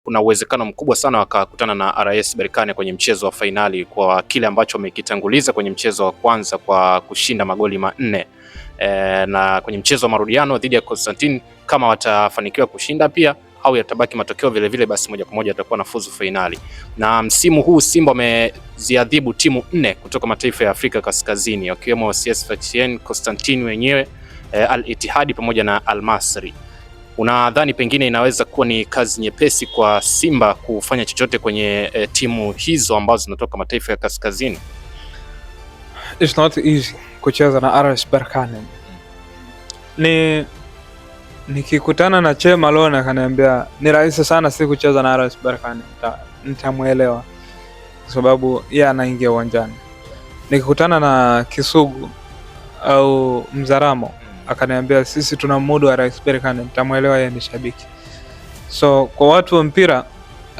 kuna uwezekano mkubwa sana wakakutana na RS Berkane kwenye mchezo wa fainali kwa kile ambacho wamekitanguliza kwenye mchezo wa kwanza kwa kushinda magoli 4. Na kwenye mchezo wa marudiano dhidi ya Constantine, kama watafanikiwa kushinda pia au yatabaki matokeo vile vile, basi moja kwa moja atakuwa nafuzu fainali. Na msimu huu Simba wameziadhibu timu 4 kutoka mataifa ya Afrika Kaskazini, wakiwemo CS Sfaxien, Constantine wenyewe, Al Ittihad pamoja na Al Masry. Unadhani pengine inaweza kuwa ni kazi nyepesi kwa Simba kufanya chochote kwenye timu hizo ambazo zinatoka mataifa ya kaskazini? It's not easy kucheza na RS Berkane. Nikikutana na Chema Lone akaniambia ni rahisi sana si kucheza na RS Berkane, nitamuelewa kwa sababu yeye anaingia uwanjani. Nikikutana na Kisugu au Mzaramo akaniambia sisi tunamudu RS Berkane, nitamuelewa, yeye ni shabiki. So kwa watu wa mpira,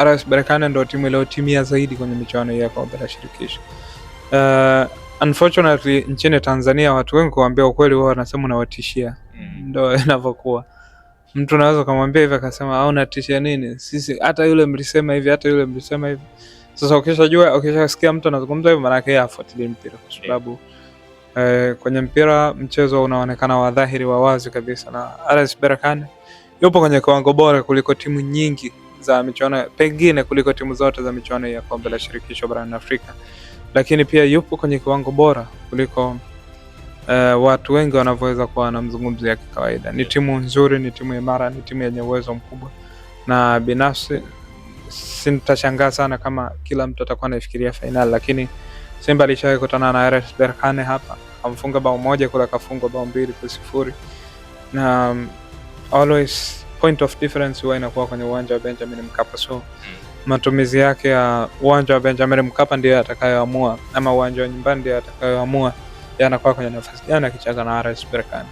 RS Berkane ndio timu iliyotimia zaidi kwenye michuano ya kombe la shirikisho. Unfortunately nchini Tanzania watu wengi kuambia ukweli wao wanasema unawatishia. Ndio inavyokuwa. Mtu anaweza kumwambia hivi akasema au unatishia nini? Sisi hata yule mlisema hivi, hata yule mlisema hivi. Sasa ukishasikia mtu anazungumza hivyo, maana yake hafuatilii mpira kwa sababu kwenye mpira mchezo unaonekana wa dhahiri wa wazi kabisa, na RS Berkane yupo kwenye kiwango bora kuliko timu nyingi za michuano, pengine kuliko timu zote za michuano ya kombe la shirikisho barani Afrika, lakini pia yupo kwenye kiwango bora kuliko watu wengi wanavyoweza kuwa wanamzungumzia kawaida. Ni timu nzuri, ni timu imara, ni timu yenye uwezo mkubwa, na binafsi sitashangaa sana kama kila mtu atakuwa anafikiria finali, lakini Simba alishawahi kukutana na RS Berkane hapa, amfunga bao 1 kula kafungwa bao 2-0, na always point of difference huwa inakuwa kwenye uwanja wa Benjamin Mkapa. So matumizi yake ya uwanja wa Benjamin Mkapa ndio atakayoamua, ama uwanja wa nyumbani ndio atakayoamua yanakuwa kwenye nafasi gani akicheza na RS Berkane.